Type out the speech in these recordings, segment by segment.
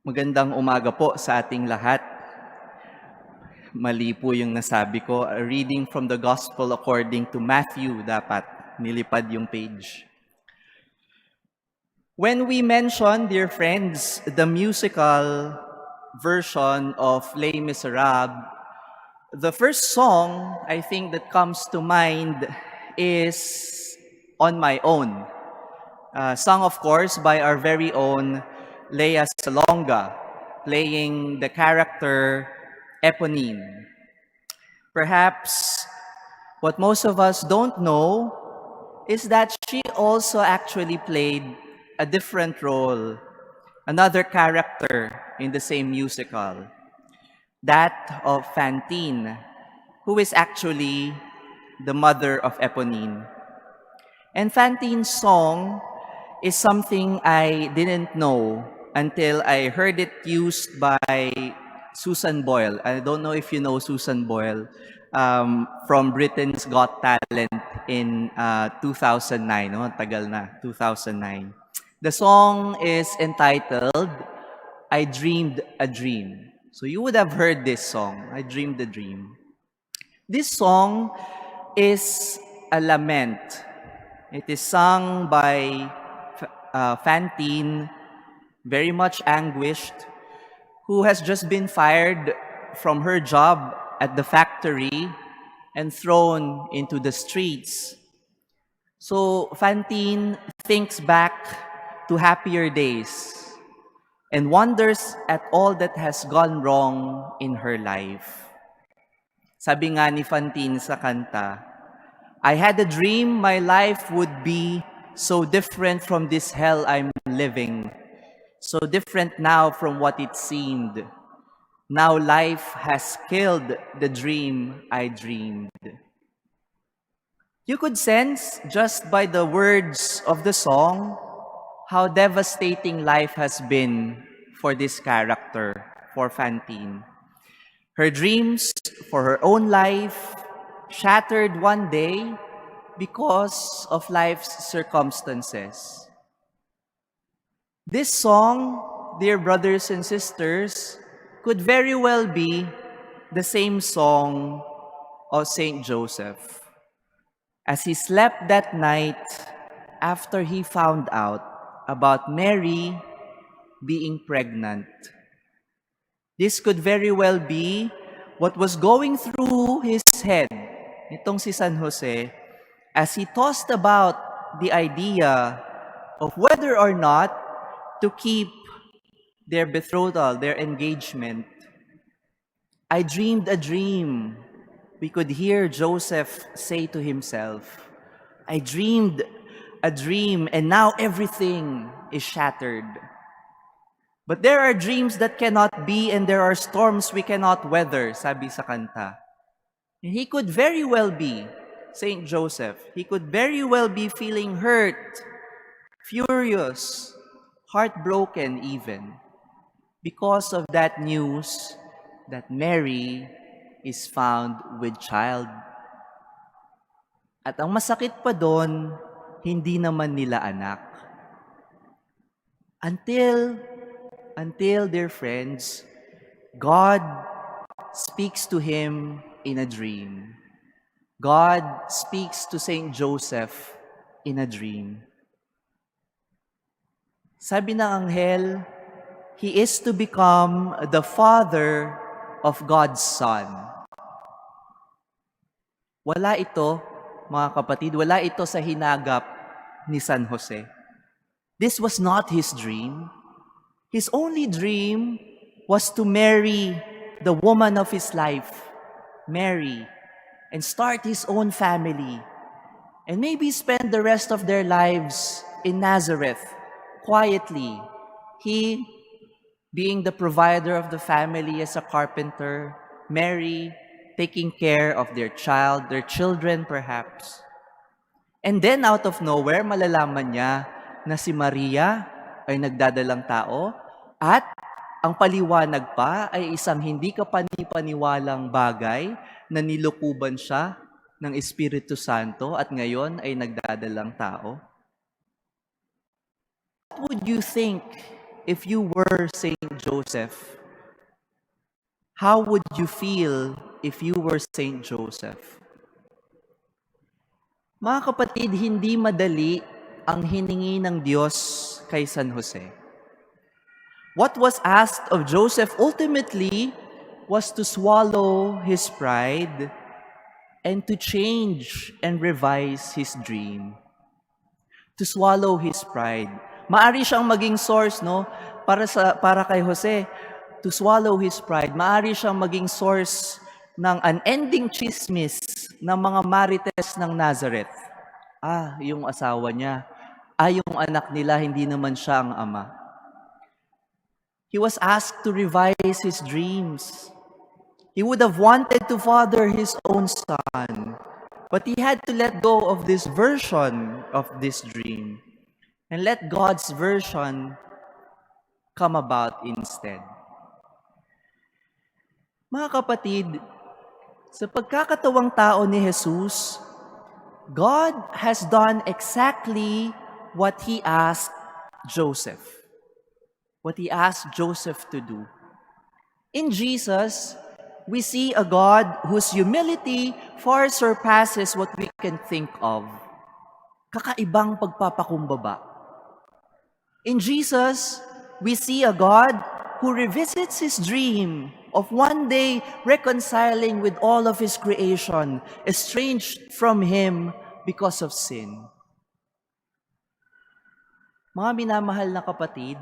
Magandang umaga po sa ating lahat. Mali po yung nasabi ko. A reading from the Gospel according to Matthew dapat. Nilipad yung page. When we mention, dear friends, the musical version of Les Miserables, the first song I think that comes to mind is On My Own. Sung, of course, by our very own Lea Salonga, playing the character Eponine. Perhaps what most of us don't know is that she also actually played a different role, another character in the same musical, that of Fantine, who is actually the mother of Eponine. And Fantine's song is something I didn't know until I heard it used by Susan Boyle. I don't know if you know Susan Boyle from Britain's Got Talent in 2009. No? Tagal na, 2009. The song is entitled, I Dreamed a Dream. So you would have heard this song, I Dreamed a Dream. This song is a lament. It is sung by Fantine, very much anguished, who has just been fired from her job at the factory and thrown into the streets. So Fantine thinks back to happier days and wonders at all that has gone wrong in her life. Sabi nga ni Fantine sa kanta, I had a dream my life would be so different from this hell I'm living, so different now from what it seemed. Now life has killed the dream I dreamed. You could sense just by the words of the song how devastating life has been for this character, for Fantine. Her dreams for her own life shattered one day because of life's circumstances. This song, dear brothers and sisters, could very well be the same song of Saint Joseph. As he slept that night after he found out about Mary being pregnant. This could very well be what was going through his head, itong si San Jose, as he tossed about the idea of whether or not to keep their betrothal, their engagement. I dreamed a dream. We could hear Joseph say to himself, I dreamed a dream and now everything is shattered. But there are dreams that cannot be and there are storms we cannot weather, sabi sa kanta. And he could very well be, Saint Joseph, he could very well be feeling hurt, furious, heartbroken even, because of that news that Mary is found with child. At ang masakit pa doon, hindi naman nila anak. Until, dear friends, God speaks to him in a dream. God speaks to Saint Joseph in a dream. Sabi ng anghel, he is to become the father of God's son. Wala ito, mga kapatid, wala ito sa hinagap ni San Jose. This was not his dream. His only dream was to marry the woman of his life, Mary, and start his own family, and maybe spend the rest of their lives in Nazareth, quietly. He being the provider of the family as a carpenter, Mary taking care of their child, their children perhaps. And then out of nowhere, malalaman niya na si Maria ay nagdadalang tao at ang paliwanag pa ay isang hindi kapani-paniwalang bagay na nilukuban siya ng Espiritu Santo at ngayon ay nagdadalang tao. What would you think if you were Saint Joseph? How would you feel if you were Saint Joseph? Mga kapatid, hindi madali ang hiningi ng Diyos kay San Jose. What was asked of Joseph ultimately was to swallow his pride and to change and revise his dream. To swallow his pride. Maari siyang maging source, no? Para kay Jose, to swallow his pride. Maari siyang maging source ng unending chismis ng mga marites ng Nazareth. Yung asawa niya. Yung anak nila, hindi naman siya ang ama. He was asked to revise his dreams. He would have wanted to father his own son, but he had to let go of this version of this dream and let God's version come about instead. Mga kapatid, sa pagkakatawang tao ni Jesus, God has done exactly what He asked Joseph. What He asked Joseph to do. In Jesus, we see a God whose humility far surpasses what we can think of. Kakaibang pagpapakumbaba. In Jesus, we see a God who revisits His dream of one day reconciling with all of His creation, estranged from Him because of sin. Mga minamahal na kapatid,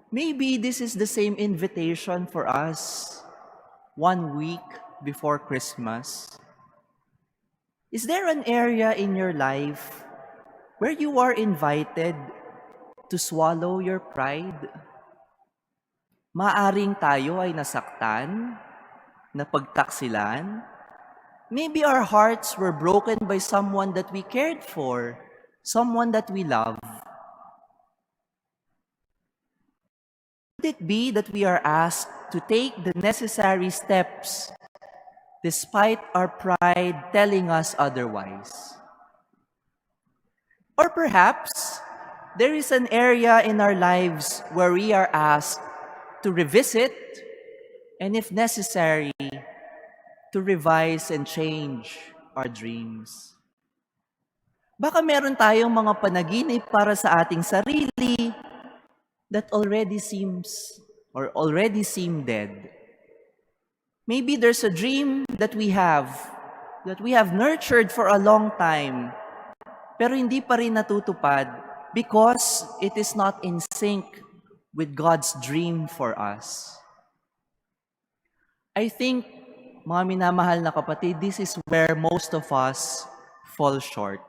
maybe this is the same invitation for us 1 week before Christmas. Is there an area in your life where you are invited to swallow your pride? Maaring tayo ay nasaktan, napagtaksilan. Maybe our hearts were broken by someone that we cared for, someone that we love. Could it be that we are asked to take the necessary steps despite our pride telling us otherwise? Or perhaps there is an area in our lives where we are asked to revisit and, if necessary, to revise and change our dreams. Baka meron tayong mga panaginip para sa ating sarili that already seem dead. Maybe there's a dream that we have nurtured for a long time, pero hindi pa rin natutupad because it is not in sync with God's dream for us. I think, mga minamahal na kapatid, this is where most of us fall short.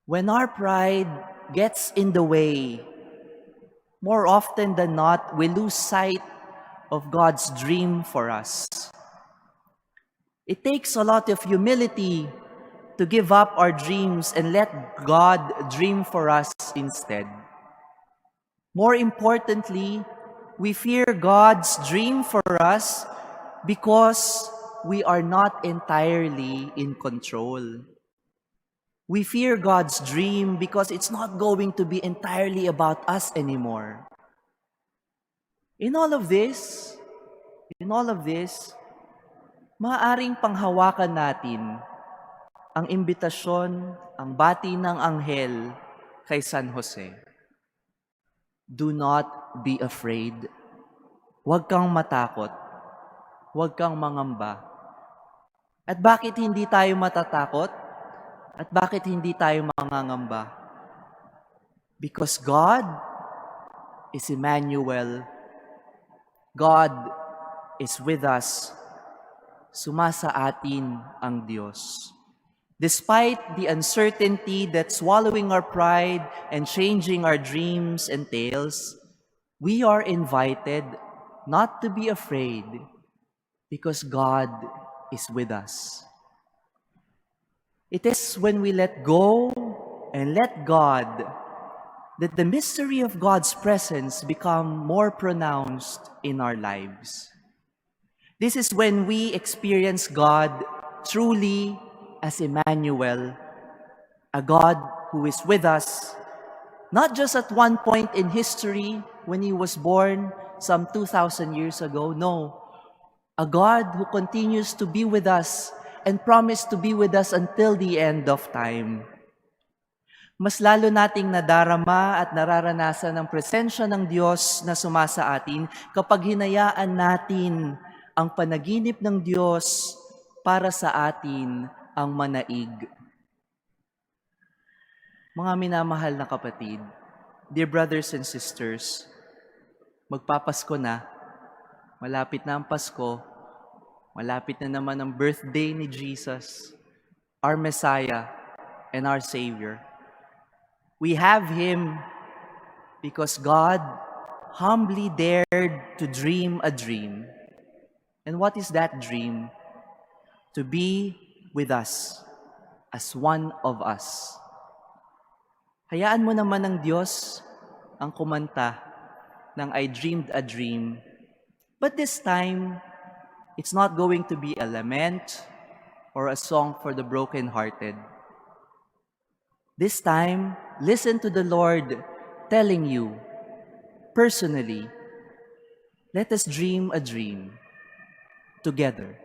When our pride gets in the way, more often than not, we lose sight of God's dream for us. It takes a lot of humility to give up our dreams and let God dream for us instead. More importantly, we fear God's dream for us because we are not entirely in control. We fear God's dream because it's not going to be entirely about us anymore. In all of this, maaaring panghawakan natin ang imbitasyon, ang bati ng anghel kay San Jose. Do not be afraid. Huwag kang matakot. Huwag kang mangamba. At bakit hindi tayo matatakot? At bakit hindi tayo mangangamba? Because God is Emmanuel. God is with us. Sumasa atin ang Diyos. Despite the uncertainty that swallowing our pride and changing our dreams entails, we are invited not to be afraid because God is with us. It is when we let go and let God that the mystery of God's presence become more pronounced in our lives. This is when we experience God truly as Emmanuel, a God who is with us Not just at one point in history when He was born some 2,000 years ago. No, a God who continues to be with us and promised to be with us until the end of time. Mas lalo nating nadarama at nararanasan ang presensya ng Diyos na sumasa atin kapag hinayaan natin ang panaginip ng Diyos para sa atin ang manaig. Mga minamahal na kapatid, dear brothers and sisters, magpapasko na, malapit na ang Pasko, malapit na naman ang birthday ni Jesus, our Messiah and our Savior. We have Him because God humbly dared to dream a dream. And what is that dream? To be with us as one of us. Hayaan mo naman ng Diyos ang kumanta ng I Dreamed a Dream. But this time, it's not going to be a lament or a song for the brokenhearted. This time, listen to the Lord telling you, personally, let us dream a dream together.